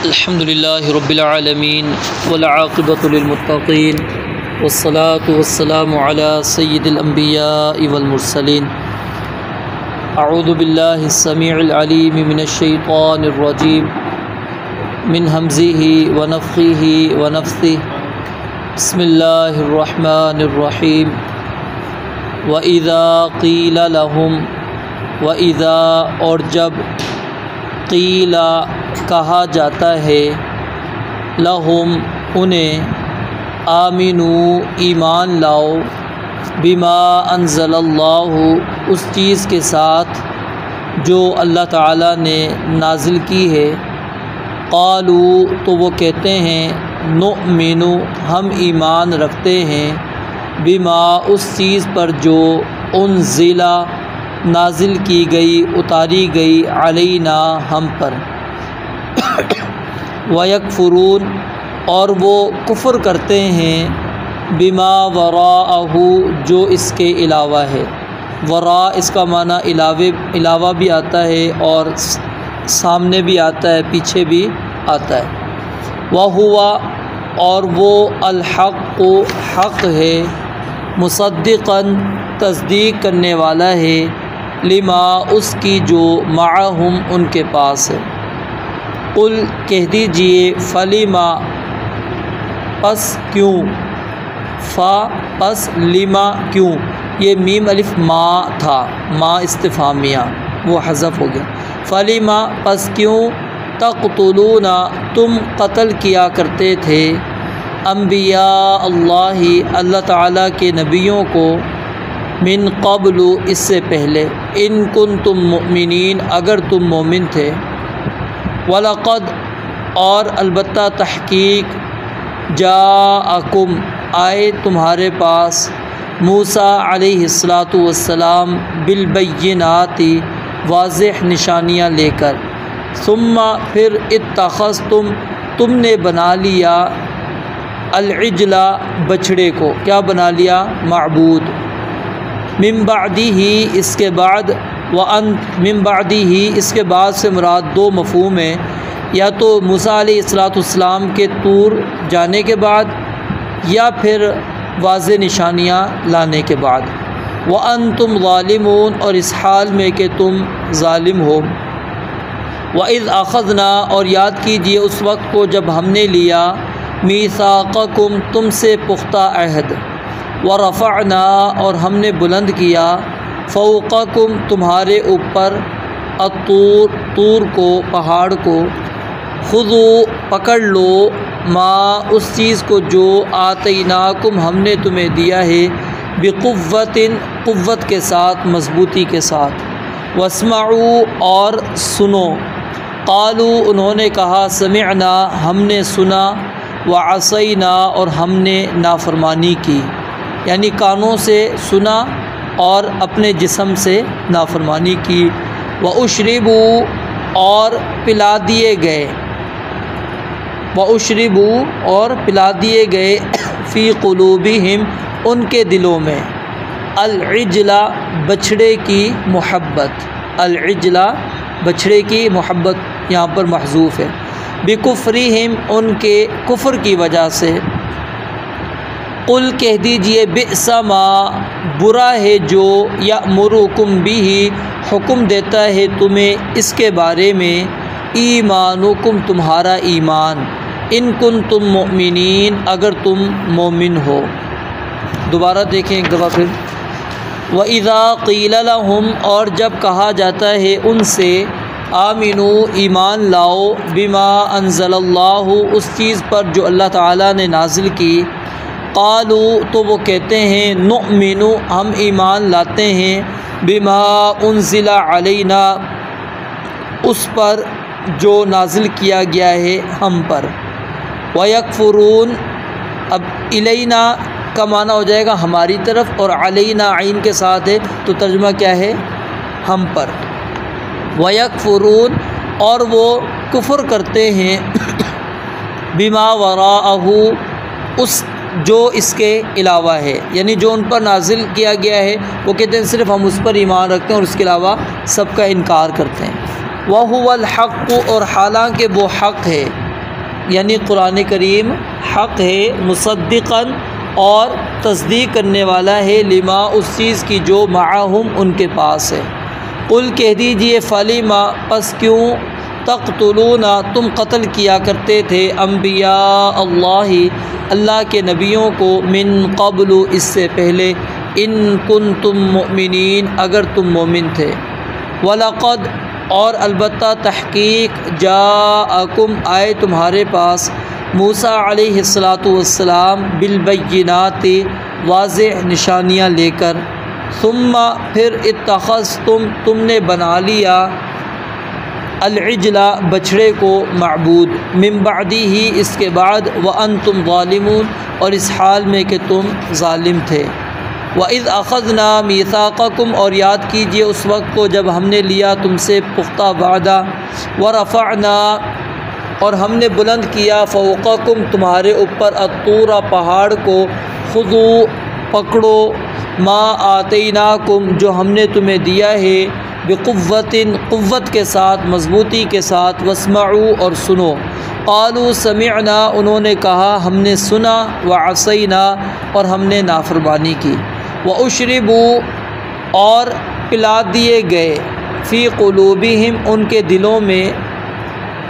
अल्हम्दुलिल्लाहि रब्बिल आलमीन वल आक़िबतु लिल मुत्तक़ीन वस्सलातु वस्सलामु अला सय्यिदिल अंबियाइ वल मुरसलीन। अऊज़ु बिल्लाहिस समीइल अलीम मिनश शैतानिर रजीम मिन हमज़िही व नफ़्ख़िही व नफ़्सिही। बिस्मिल्लाहिर रहमानिर रहीम। व इज़ा क़ीला लहुम, व इज़ा और जब, क़ीला कहा जाता है, लहुम उन्हें, आमिनू ईमान लाओ, बिमा अंज़लल्लाहु उस चीज़ के साथ जो अल्लाह ताला ने नाजिल की है। क़ालू तो वो कहते हैं, नुअमिनु हम ईमान रखते हैं, बिमा उस चीज़ पर जो उन्ज़िला नाजिल की गई उतारी गई, अलैना हम पर। वयकफ़ुरून और वो कुफ़्र करते हैं, बिमा वराअहु जो इसके अलावा है। वरा इसका माना अलावा भी आता है और सामने भी आता है, पीछे भी आता है। वहुवा और वो अल-हक़्क़ु हक़ है, मुसद्दिक़न तस्दीक करने वाला है, लिमा उसकी जो माअहुम उनके पास है। कुल कह दीजिए, फलिमा पस क्यों, फ़ा पस लिमा क्यों। ये मीम अलिफ मा था, मा इस्तिफ़ामिया, वो हज़फ हो गया। फलिमा पस क्यों, तक़तुलूना तुम कत्ल किया करते थे, अम्बिया अल्लाहि अल्लाह ताला के नबियों को, मिन क़ब्लु इससे पहले, इन कुन्तुम मुमिनीन अगर तुम मोमिन थे। वलक़द और अलबत्ता तहक़ीक़, जाअकुम आए तुम्हारे पास, मूसा अलैहिस्सलातु वस्सलाम बिलबय्यिनाति वाज़ेह निशानियाँ लेकर। सुम्मा फिर इत्तख़ज़्तुम तुमने बना लिया, अल-इज्ला बछड़े को, क्या बना लिया, माबूद। मिन बादिही इसके बाद, मिन बादिही इसके बाद से मुराद दो मफ़हूम है, या तो मूसा अलैहिस्सलाम के तूर जाने के बाद, या फिर वाज़े निशानियाँ लाने के बाद। व अंतुम ज़ालिमून और इस हाल में कि तुम ज़ालिम हो। व इज़ अख़ज़ना और याद कीजिए उस वक्त को जब हमने लिया, मीसाक़कुम तुमसे पुख्ता अहद, व रफ़अना और हमने बुलंद किया, फ़ौक़कुम तुम्हारे ऊपर, अत्तूर तूर को पहाड़ को, खुज़ू पकड़ लो, मा उस चीज़ को जो आतैनाकुम हमने तुम्हें दिया है, बिक़ुव्वतिन क़ुव्वत के साथ, मज़बूती के साथ। वस्मऊ और सुनो, क़ालू उन्होंने कहा, समिअना हमने सुना, व असैना और हमने नाफरमानी की, यानी कानों से सुना और अपने जिस्म से नाफरमानी की। व उशरिबू और पिला दिए गए, व उशरिबू और पिला दिए गए, फ़ी क़ुलूबिहिम उनके दिलों में, अल-इज्ला बछड़े की मोहब्बत, अल-इज्ला बछड़े की मोहब्बत यहाँ पर महज़ूफ़ है, बिकुफ़्रिहिम उनके कुफ़्र की वजह से। कुल कह दीजिए, बिअसा मा बुरा है जो, यअमुरुकुम बिही हुक्म देता है तुम्हें इसके बारे में, ईमानुकुम तुम्हारा ईमान, इन कुन्तुम मुमिनीन अगर तुम मोमिन हो। दोबारा देखें एक दफ़ा फिर। व इज़ा क़ीला लहुम और जब कहा जाता है उनसे, आमिनू ईमान लाओ, बिमा अंज़लल्लाहु उस चीज़ पर जो अल्लाह ताला ने नाजिल की। क़ालू तो वो कहते हैं, नुअमिनु हम ईमान लाते हैं, बिमा उन्ज़िला अलैना उस पर जो नाजिल किया गया है हम पर। वयकफ़ुरून अब इलैना का माना हो जाएगा हमारी तरफ, और अलैना आइन के साथ है तो तर्जुमा क्या है, हम पर। वयकफ़ुरून और वो कुफ़्र करते हैं, बिमा वराअहु उस जो इसके अलावा है, यानी जो उन पर नाजिल किया गया है वो कहते हैं सिर्फ़ हम उस पर ईमान रखते हैं और उसके अलावा सबका इनकार करते हैं। वहुवल हक़्क़ु और हालांकि वो हक़ है, यानी कुरान करीम हक़ है, मुसद्दिक़न और तस्दीक करने वाला है, लिमा उस चीज़ की जो माअहुम उनके पास है। कुल कह दीजिए फलिमा पस क्यों तक़तुलूना तुम कत्ल किया करते थे अम्बिया अल्लाह के नबियों को मिन क़ब्लु इससे पहले, इन कुन्तुम मुमिनीन अगर तुम मोमिन थे, वलक़द और अलबत्ता तहक़ीक़ जाअकुम आए तुम्हारे पास मूसा अलैहिस्सलातु वस्सलाम बिलबय्यिनाति वाज़ेह निशानियाँ लेकर, सुम्मा फिर इत्तख़ज़्तुम तुमने बना लिया अल-इज्ला बछड़े को मअबूद, मिन बअदिही इसके बाद, व अंतुम ज़ालिमून और इस हाल में कि तुम ज़ालिम थे। व इज़ अख़ज़ना मीसाक़कुम और याद कीजिए उस वक्त को जब हमने लिया तुमसे पुख्ता वादा, व रफ़अना और हमने बुलंद किया फ़ौक़कुम तुम्हारे ऊपर अत्तूरा पहाड़ को, खुज़ू पकड़ो, मा आतैनाकुम जो हमने तुम्हें दिया है, बिक़ुव्वतिन क़ुव्वत के साथ, मज़बूती के साथ, वस्मऊ और सुनो। क़ालू समिअना उन्होंने कहा हमने सुना, व असैना और हमने नाफरमानी की, व उशरिबू और पिला दिए गए, फ़ी क़ुलूबिहिम उनके दिलों में,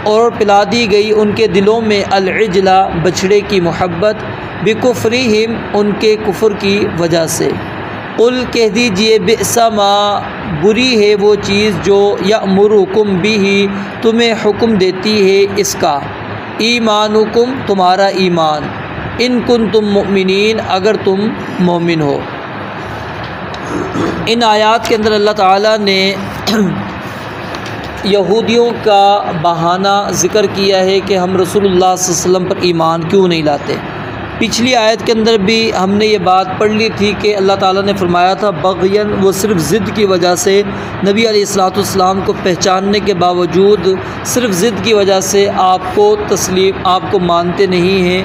और पिला दी गई उनके दिलों में अल-इज्ला बछड़े की मोहब्बत, बिकुफ्रिहिम उनके कुफ्र की वजह से। कुल कह दीजिए बिअसा मा बुरी है वो चीज़ जो यअमुरुकुम बिही तुम्हें हुक्म देती है इसका, ईमानुकुम तुम्हारा ईमान, इन कुन्तुम मुमिनीन अगर तुम मोमिन हो। इन आयात के अंदर अल्लाह ताला ने यहूदियों का बहाना ज़िक्र किया है कि हम रसूलुल्लाह सल्लल्लाहु अलैहि वसल्लम पर ईमान क्यों नहीं लाते। पिछली आयत के अंदर भी हमने ये बात पढ़ ली थी कि अल्लाह ताला ने फरमाया था बग़यन, वो सिर्फ़ ज़िद की वजह से नबी अलैहिस्सलाम को पहचानने के बावजूद सिर्फ़ ज़िद की वजह से आपको तस्लीम, आपको मानते नहीं हैं,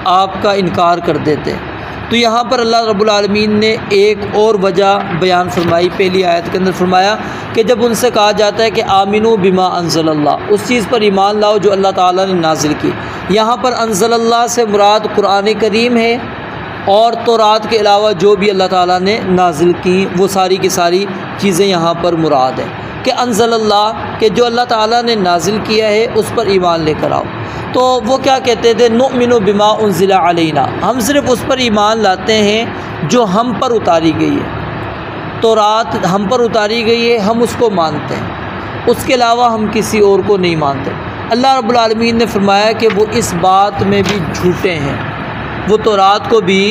आपका इनकार कर देते। तो यहाँ पर अल्लाह रब्बुल आलमीन ने एक और वजह बयान फरमाई। पहली आयत के अंदर फरमाया कि जब उनसे कहा जाता है कि आमिनू बिमा अंज़लल्लाह, उस चीज़ पर ईमान लाओ जो अल्लाह ताला ने नाजिल की। यहाँ पर अंज़लल्लाह से मुराद कुरान करीम है और तौरात के अलावा जो भी अल्लाह ताला ने नाजिल की वो सारी की सारी चीज़ें यहाँ पर मुराद है कि अंज़लल्लाह के जो अल्लाह ताला ने नाजिल किया है उस पर ईमान लेकर आओ। तो वो क्या कहते थे, नुमिनु बिमा उन्ज़िला अलैना, हम सिर्फ़ उस पर ईमान लाते हैं जो हम पर उतारी गई है, तौरात हम पर उतारी गई है, हम उसको मानते हैं, उसके अलावा हम किसी और को नहीं मानते। अल्लाह रब्बुल आलमीन ने फरमाया कि वो इस बात में भी झूठे हैं, वो तौरात को भी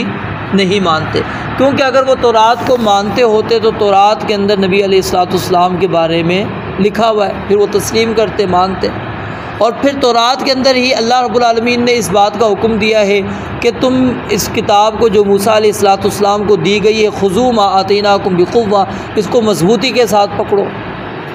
नहीं मानते, क्योंकि अगर वो तौरात को मानते होते तो तौरात के अंदर नबी अलैहिस्सलाम के बारे में लिखा हुआ है, फिर वो तस्लीम करते, मानते। और फिर तौरात के अंदर ही अल्लाह रब्बुल आलमीन ने इस बात का हुक्म दिया है कि तुम इस किताब को जो मूसा अलैहिस्सलाम को दी गई है, खुज़ू मा आतैनाकुम बिक़ुव्वा, इसको मजबूती के साथ पकड़ो।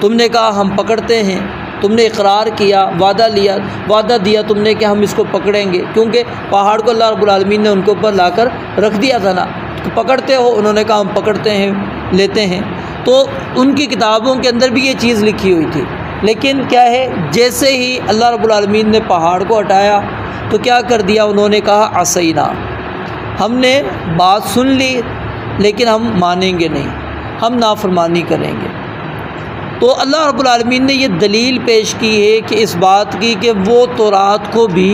तुमने कहा हम पकड़ते हैं, तुमने इकरार किया, वादा दिया तुमने कि हम इसको पकड़ेंगे, क्योंकि पहाड़ को अल्लाह रब्बुल आलमीन ने उनके ऊपर लाकर रख दिया था ना, तो पकड़ते हो, उन्होंने कहा हम पकड़ते हैं, लेते हैं। तो उनकी किताबों के अंदर भी ये चीज़ लिखी हुई थी। लेकिन क्या है, जैसे ही अल्लाह रब्बुल आलमीन ने पहाड़ को हटाया तो क्या कर दिया, उन्होंने कहा असैना, हमने बात सुन ली लेकिन हम मानेंगे नहीं, हम नाफरमानी करेंगे। तो अल्लाह रब्बुल आलमीन ने ये दलील पेश की है कि इस बात की कि वो तौरात को भी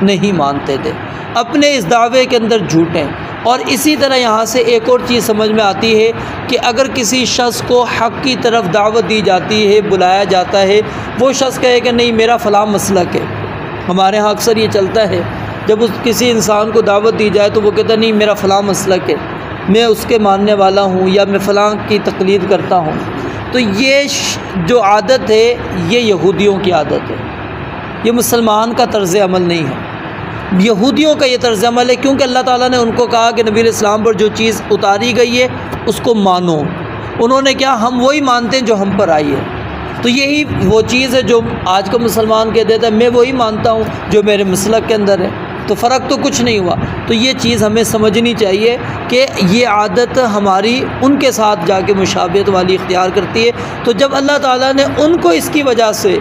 नहीं मानते थे, अपने इस दावे के अंदर झूठे। और इसी तरह यहाँ से एक और चीज़ समझ में आती है कि अगर किसी शख्स को हक़ की तरफ दावत दी जाती है, बुलाया जाता है, वो शख्स कहे कि नहीं मेरा फ़लाँ मसलक है। हमारे यहाँ अक्सर ये चलता है, जब उस किसी इंसान को दावत दी जाए तो वो कहता नहीं मेरा फ़लाँ मसलक है, मैं उसके मानने वाला हूँ या मैं फ़लाँ की तक़लीद करता हूँ। तो ये जो आदत है ये यहूदियों की आदत है, ये मुसलमान का तर्ज़ अमल नहीं है, यहूदियों का ये तर्ज़ अमल है। क्योंकि अल्लाह ताला ने उनको कहा कि नबी अलैहिस्सलाम पर जो चीज़ उतारी गई है उसको मानो, उन्होंने क्या, हम वही मानते हैं जो हम पर आई है। तो यही वो चीज़ है जो आज का मुसलमान कह देता है मैं वही मानता हूँ जो मेरे मसलक के अंदर है, तो फ़र्क तो कुछ नहीं हुआ। तो ये चीज़ हमें समझनी चाहिए कि ये आदत हमारी उनके साथ जाके मुशाबहत वाली इख्तियार करती है। तो जब अल्लाह ताला ने उनको इसकी वजह से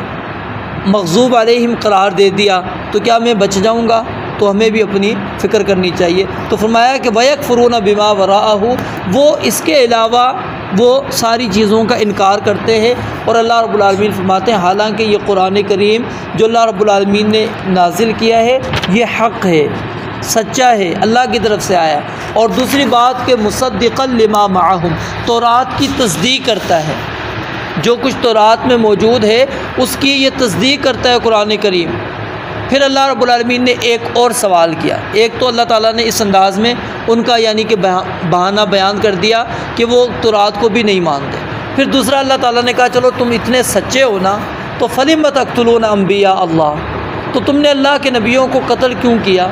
मग़ज़ूब अलैहिम करार दे दिया तो क्या मैं बच जाऊँगा? तो हमें भी अपनी फ़िक्र करनी चाहिए। तो फरमाया कि वयकफ़ुरून बिमा वराअहु, वो इसके अलावा वो सारी चीज़ों का इनकार करते हैं। और अल्लाह रब्बुल आलमीन फरमाते हैं हालांकि ये कुरान करीम जो अल्लाह रब्बुल आलमीन ने नाजिल किया है ये हक़ है, सच्चा है, अल्लाह की तरफ से आया। और दूसरी बात कि मुसद्दिक़न लिमा माअहुम, तौरात की तस्दीक करता है, जो कुछ तौरात में मौजूद है उसकी ये तस्दीक करता है कुरान करीम। फिर अल्लाह रब्बुल आलमीन ने एक और सवाल किया। एक तो अल्लाह ताला ने इस अंदाज़ में उनका यानी कि बहाना बयान कर दिया कि वो तौरात को भी नहीं मानते। फिर दूसरा अल्लाह ताला ने कहा चलो तुम इतने सच्चे हो ना तो फलिम तक़्तुलून अंबिया अल्लाह, तो तुमने अल्लाह के नबियों को कत्ल क्यों किया?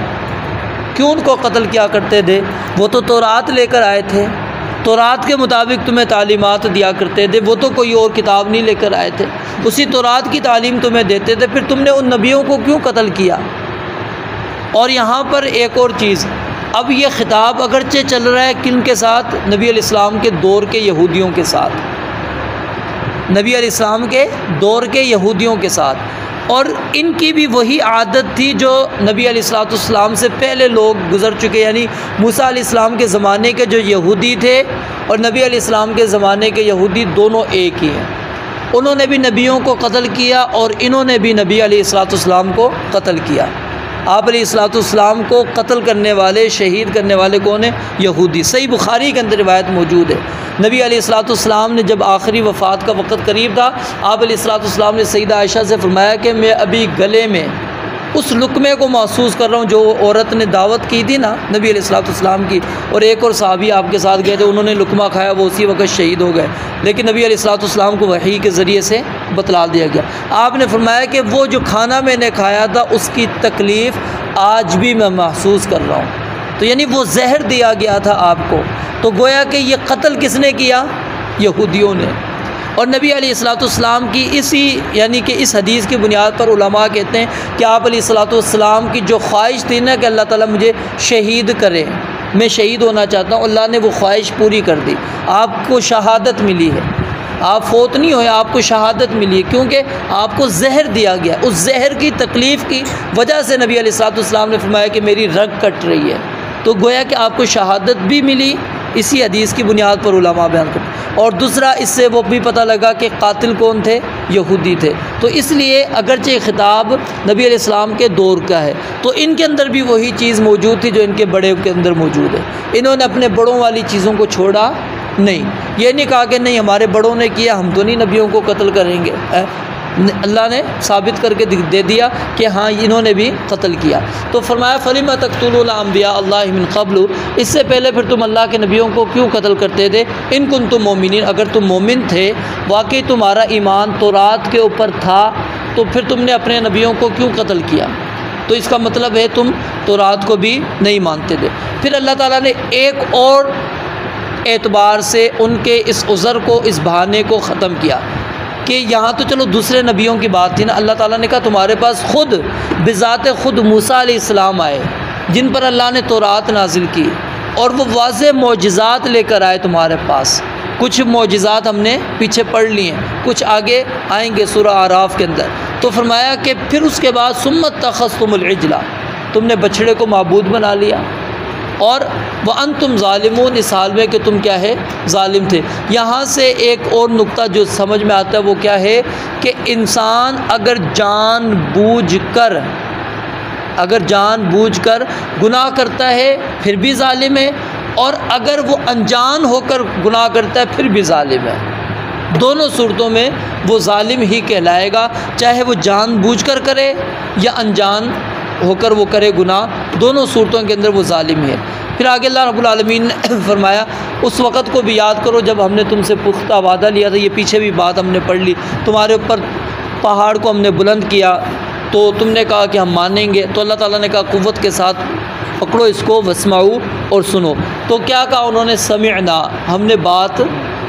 क्यों उनको कत्ल किया करते थे? वो तो तौरात लेकर आए थे, तौरात के मुताबिक तुम्हें तालीमात दिया करते थे, वो तो कोई और किताब नहीं लेकर आए थे, उसी तौरात की तालीम तुम्हें देते थे, फिर तुमने उन नबियों को क्यों कत्ल किया? और यहाँ पर एक और चीज़, अब ये ख़िताब अगरचे चल रहा है किन के साथ? नबी अलैहिस्सलाम के दौर के यहूदियों के साथ, नबी अलैहिस्सलाम के दौर के यहूदियों के साथ। और इनकी भी वही आदत थी जो नबी अलैहिस्सलाम से पहले लोग गुज़र चुके, यानी मूसा अलैहिस्सलाम के ज़माने के जो यहूदी थे और नबी अलैहिस्सलाम के ज़माने के यहूदी दोनों एक ही हैं। उन्होंने भी नबियों को कत्ल किया और इन्होंने भी नबी अलैहिस्सलाम को कत्ल किया। आप अलैहिस्सलाम को कत्ल करने वाले, शहीद करने वाले कौन है? यहूदी। सही बुखारी के अंदर रिवायत मौजूद है। नबी अलैहिस्सलाम ने जब आखिरी वफ़ात का वक़्त करीब था, आप अलैहिस्सलाम ने सईदा आयशा से फरमाया कि मैं अभी गले में उस लुक़मे को महसूस कर रहा हूँ जो औरत ने दावत की थी ना नबी अलैहिस्सलाम की, और एक और साहबी आपके साथ गए थे, उन्होंने लुक़मा खाया, वो उसी वक्त शहीद हो गए। लेकिन नबी अलैहिस्सलाम को वही के ज़रिए से बतला दिया गया। आपने फरमाया कि वो जो खाना मैंने खाया था उसकी तकलीफ़ आज भी मैं महसूस कर रहा हूँ। तो यानी वो जहर दिया गया था आपको, तो गोया कि ये कत्ल किसने किया? यहूदियों ने। और नबी अलैहिस्सलाम की इसी यानी कि इस हदीस की बुनियाद पर उलमा कहते हैं कि आप अलैहिस्सलाम की जो ख्वाहिश थी ना कि अल्लाह ताला मुझे शहीद करे, मैं शहीद होना चाहता हूँ, अल्लाह ने वो ख्वाहिश पूरी कर दी। आपको शहादत मिली है, आप फोत नहीं हुए, आपको शहादत मिली है, क्योंकि आपको जहर दिया गया। उस जहर की तकलीफ़ की वजह से नबी अलैहिस्सलाम ने फरमाया कि मेरी रग कट रही है, तो गोया कि आपको शहादत भी मिली। इसी हदीस की बुनियाद पर उलमा बयान करते। और दूसरा इससे वो भी पता लगा कि कातिल कौन थे? यहूदी थे। तो इसलिए अगरचे ख़िताब नबी अलैहिस्सलाम के दौर का है, तो इनके अंदर भी वही चीज़ मौजूद थी जो इनके बड़े के अंदर मौजूद है। इन्होंने अपने बड़ों वाली चीज़ों को छोड़ा नहीं। ये नहीं कहा कि नहीं हमारे बड़ों ने किया, हम तो नहीं नबियों को कत्ल करेंगे। अल्लाह ने साबित करके दे दिया कि हाँ इन्होंने भी कत्ल किया। तो फरमाया फलिमा तक़्तुलून अंबिया अल्लाह मिन क़ब्लु, इससे पहले फिर तुम अल्लाह के नबियों को क्यों कत्ल करते थे? इन कुंतुम मोमिनीन, अगर तुम मोमिन थे, वाकई तुम्हारा ईमान तौरात के ऊपर था, तो फिर तुमने अपने नबियों को क्यों कत्ल किया? तो इसका मतलब है तुम तौरात को भी नहीं मानते थे। फिर अल्लाह ताला ने एक और एतबार से उनके इस उज़र को, इस बहाने को ख़त्म किया कि यहाँ तो चलो दूसरे नबियों की बात थी ना, अल्लाह ताला ने कहा तुम्हारे पास ख़ुद बिज़ात ख़ुद मूसा अलैहिस्सलाम आए जिन पर अल्लाह ने तौरात नाजिल की, और वो वाज़े मौजिज़ात लेकर आए तुम्हारे पास। कुछ मौजिज़ात हमने पीछे पढ़ लिए हैं, कुछ आगे आएंगे सूरह आराफ के अंदर। तो फरमाया कि फिर उसके बाद सुम्मत तख़स्तुमुल इजला, तुमने बछड़े को माबूद बना लिया, और वह अंतुम ज़ालिमून, इस हाल में कि तुम क्या है? ज़ालिम थे। यहाँ से एक और नुक्ता जो समझ में आता है वो क्या है कि इंसान अगर जानबूझकर गुनाह करता है फिर भी ज़ालिम है, और अगर वो अनजान होकर गुनाह करता है फिर भी ज़ालिम है। दोनों सूरतों में वो ज़ालिम ही कहलाएगा, चाहे वो जानबूझकर करे या अनजान होकर वो करे गुनाह, दोनों सूरतों के अंदर वो ज़ालिम है। फिर आगे अल्लाह रब्बुल आलमीन ने फरमाया उस वक़्त को भी याद करो जब हमने तुमसे पुख्ता वादा लिया था। ये पीछे भी बात हमने पढ़ ली। तुम्हारे ऊपर पहाड़ को हमने बुलंद किया तो तुमने कहा कि हम मानेंगे, तो अल्लाह ताला ने कहा क़ुव्वत के साथ पकड़ो इसको, वस्माऊ, और सुनो। तो क्या कहा उन्होंने? समिअना, हमने बात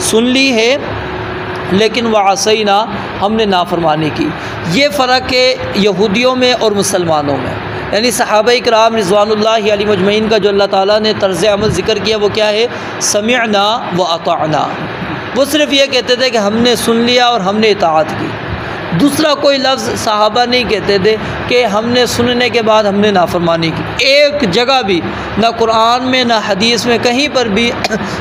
सुन ली है, लेकिन वअसैना, हमने नाफरमानी की। ये फ़र्क है यहूदियों में और मुसलमानों में। यानी सहाबा किराम रिज़वानुल्लाहि अलैहिम अजमईन का जो अल्लाह ताला ने तर्ज़ अमल ज़िक्र किया वो क्या है? समिअना व अताअना। वो सिर्फ़ ये कहते थे कि हमने सुन लिया और हमने इताअत की। दूसरा कोई लफ्ज़ सहाबा नहीं कहते थे कि हमने सुनने के बाद हमने नाफरमानी की। एक जगह भी ना कुरान में ना हदीस में कहीं पर भी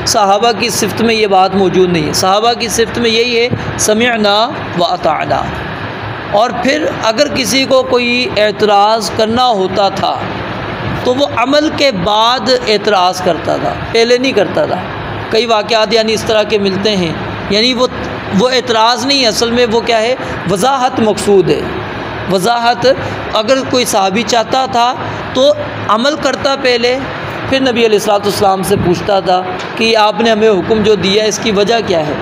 सहाबा की सिफ़त में ये बात मौजूद नहीं है। सहाबा की सिफ़त में यही है समिअना व अताअना। और फिर अगर किसी को कोई एतराज़ करना होता था तो वो अमल के बाद एतराज़ करता था, पहले नहीं करता था। कई वाक़यात यानी इस तरह के मिलते हैं, यानी वो एतराज़ नहीं, असल में वो क्या है, वज़ाहत मकसूद है। वज़ाहत अगर कोई सहाबी चाहता था तो अमल करता पहले, फिर नबी अलैहिस्सलाम से पूछता था कि आपने हमें हुक्म जो दिया इसकी वजह क्या है,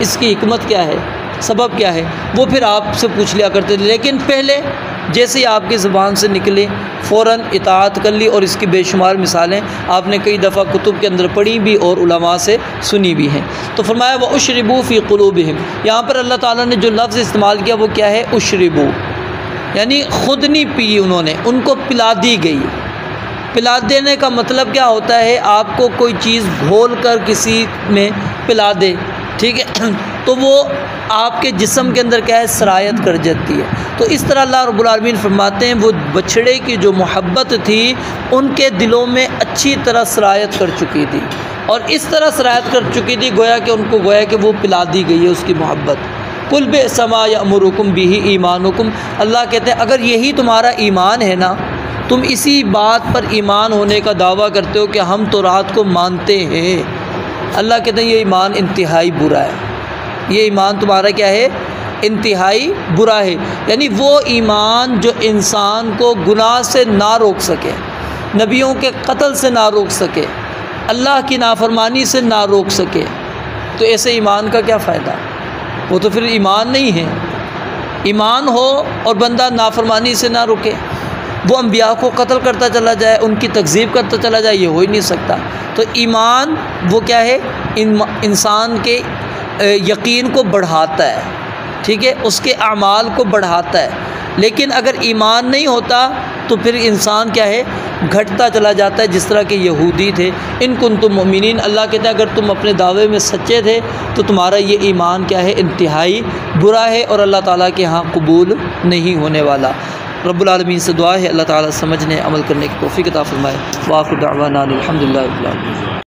इसकी हिकमत क्या है, सबब क्या है, वो फिर आपसे पूछ लिया करते थे। लेकिन पहले जैसे ही आपकी ज़ुबान से निकले फ़ौरन इताअत कर ली। और इसकी बेशुमार मिसालें आपने कई दफ़ा कुतुब के अंदर पढ़ी भी और उलमा से सुनी भी हैं। तो फरमाया व उशरिबू फ़ी क़ुलूबिहिम, यहाँ पर अल्लाह ताला ने जो लफ्ज़ इस्तेमाल किया वो क्या है, उशरिबू, यानी ख़ुद नहीं पी उन्होंने, उनको पिला दी गई। पिला देने का मतलब क्या होता है, आपको कोई चीज़ घोल कर किसी में पिला दे, ठीक है, तो वो आपके जिस्म के अंदर क्या है, सरायत कर जाती है। तो इस तरह अल्लाह रब्बुल आलमीन फरमाते हैं वो बछड़े की जो मोहब्बत थी उनके दिलों में अच्छी तरह सरायत कर चुकी थी, और इस तरह सरायत कर चुकी थी गोया कि उनको गोया कि वो पिला दी गई है उसकी मोहब्बत। कुल बेसमा यअमुरुकुम बिही ईमानुकुम, अल्लाह कहते हैं अगर यही तुम्हारा ईमान है ना, तुम इसी बात पर ईमान होने का दावा करते हो कि हम तो रात को मानते हैं, अल्लाह कहते हैं ये ईमान इंतहाई बुरा है, ये ईमान तुम्हारा क्या है, इंतहाई बुरा है। यानी वो ईमान जो इंसान को गुनाह से ना रोक सके, नबियों के कत्ल से ना रोक सके, अल्लाह की नाफरमानी से ना रोक सके, तो ऐसे ईमान का क्या फ़ायदा, वो तो फिर ईमान नहीं है। ईमान हो और बंदा नाफरमानी से ना रुके, वो अम्बिया को कत्ल करता चला जाए, उनकी तकज़ीब करता चला जाए, ये हो ही नहीं सकता। तो ईमान वो क्या है, इंसान के यकीन को बढ़ाता है, ठीक है, उसके अमाल को बढ़ाता है। लेकिन अगर ईमान नहीं होता तो फिर इंसान क्या है, घटता चला जाता है, जिस तरह के यहूदी थे। इन कुंतुम मुमिनीन, अल्लाह कहता है अगर तुम अपने दावे में सच्चे थे तो तुम्हारा ये ईमान क्या है, इंतहाई बुरा है और अल्लाह ताला के यहाँ कबूल नहीं होने वाला। रब्बुल आलमीन से दुआ है अल्लाह ताला समझने अमल करने की तौफीक अता फरमाए। व आखिर दावाना अनिल हम्दुलिल्लाहि रब्बिल आलमीन।